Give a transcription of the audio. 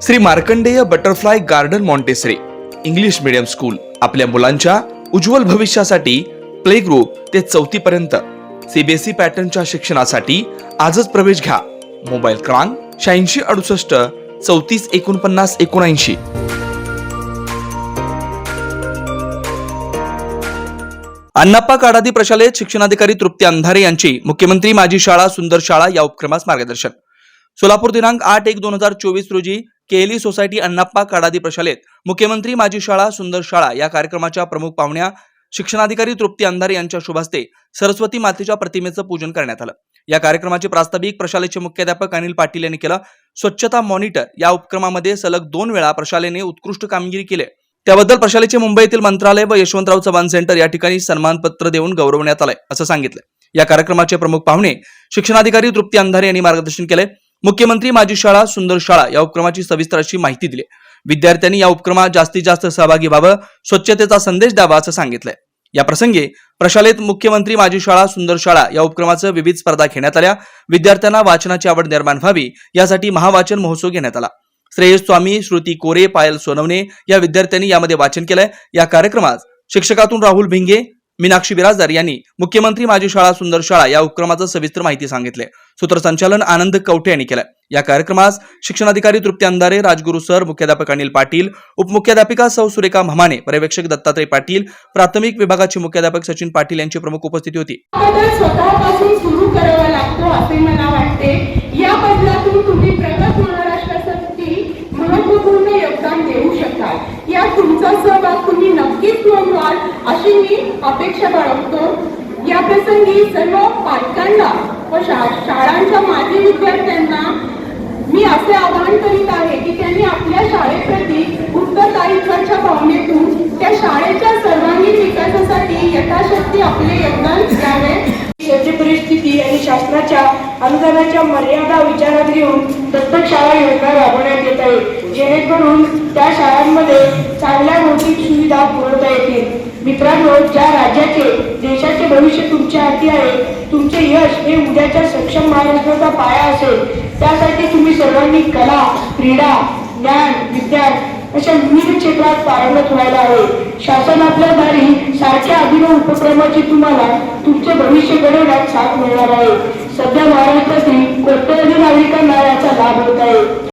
Shri Markandey butterfly garden Montessori English medium school आपल्या मुलांच्या उज्ज्वल भविष्यासाठी प्ले ग्रुप ते 4थी पर्यंत सीबीएसई पॅटर्नच्या शिक्षणासाठी आजच प्रवेश घ्या. मोबाईल क्रमांक 8668 34 49 79. अण्णाप्पा काडादी प्रशालेत शिक्षणाधिकारी तृप्ती अंधारे यांची मुख्यमंत्री माझी शाळा सुंदर शाळा या उपक्रमास मार्गदर्शन. सोलापूर दिनांक 8/1/2024 रोजी केएलई सोसायटी अण्णाप्पा काडादी प्रशालेत मुख्यमंत्री माझी शाळा सुंदर शाळा या कार्यक्रमाच्या प्रमुख पाहुण्या शिक्षणाधिकारी तृप्ती अंधारे यांच्या शुभ हस्ते सरस्वती मातेच्या प्रतिमेचं पूजन करण्यात आलं. या कार्यक्रमाचे प्रास्ताविक प्रशालेचे मुख्याध्यापक अनिल पाटील यांनी केलं. स्वच्छता मॉनिटर या उपक्रमामध्ये सलग 2 वेळा प्रशालेने उत्कृष्ट कामगिरी केली. त्याबद्दल प्रशालेचे मुंबईतील मंत्रालय व यशवंतराव चव्हाण सेंटर या ठिकाणी सन्मानपत्र देऊन गौरवण्यात आलंय असं सांगितलं. या कार्यक्रमाचे प्रमुख पाहुणे शिक्षणाधिकारी तृप्ती अंधारे यांनी मार्गदर्शन केले. मुख्यमंत्री माझी शाळा सुंदर शाळा या उपक्रमाची सविस्तर अशी माहिती दिली. विद्यार्थ्यांनी या उपक्रमात जास्तीत जास्त सहभागी व्हावं, स्वच्छतेचा संदेश द्यावा असं सांगितलंय. या प्रसंगी प्रशालेत मुख्यमंत्री माझी शाळा सुंदर शाळा या उपक्रमाचं विविध स्पर्धा घेण्यात आल्या. विद्यार्थ्यांना वाचनाची आवड निर्माण व्हावी यासाठी महावाचन महोत्सव घेण्यात आला. श्रेयस स्वामी, श्रुती कोरे, पायल सोनवणे या विद्यार्थ्यांनी यामध्ये वाचन केलंय. या कार्यक्रमात शिक्षकातून राहुल भिंगे, मीनाक्षी बिराजदार यांनी मुख्यमंत्री माझी शाळा सुंदर शाळा या उपक्रमाचं सविस्तर माहिती सांगितले. सूत्रसंचालन आनंद कवठे यांनी केलं. या कार्यक्रमास शिक्षणाधिकारी तृप्ती अंधारे, राजगुरू सर, मुख्याध्यापक अनिल पाटील, उपमुख्याध्यापिका सौ सुरेखा म्हमाने, पर्यवेक्षक दत्तात्रय पाटील, प्राथमिक विभागाचे मुख्याध्यापक सचिन पाटील यांची प्रमुख उपस्थिती होती. स्वतःपासून सुरू करावा लागतो असे मला वाटते. या बदलातून तुम्ही प्रगत महाराष्ट्रासाठी महत्त्वपूर्ण योगदान देऊ शकाल. या तुमचा सहभाग तुम्ही नक्कीच नोंदवाल अशी मी अपेक्षा बाळगतो. या प्रसंगी सर्व पालकांना व शाळांच्या माजी विद्यार्थ्यांना मी असे आवाहन करीत आहे की त्यांनी आपल्या शाळेप्रती उत्तरदायित्वाच्या भावनेतून त्या शाळेच्या सर्वांगीण विकासासाठी यथाशक्ती आपले योगदान द्यावे. सध्या परिस्थिती आणि शासनाच्या अनुदानाच्या मर्यादा विचारात घेऊन दत्तक शाळा योजना राबवण्यात येत आहे, जेणेकरून त्या शाळांमध्ये चांगल्या भौतिक सुविधा पुरवता येतील. मित्रांनो, ज्या राज्याचे देशाचे भविष्य तुमच्या हाती आहे, तुमचे यश हे उद्याच्या सक्षम महाराष्ट्राचा पाया असेल. त्यासाठी तुम्ही सर्वांनी कला, क्रीडा, ज्ञान, विज्ञान अशा विविध क्षेत्रात पारंगत व्हायला हवे. शासन आपल्या दारी सारख्या अभिनव उपक्रमाची तुम्हाला तुमचे भविष्य घडवण्यात साथ मिळणार आहे. सध्या महाराष्ट्रातील कोट्यवधी नागरिकांना याचा लाभ होत आहे.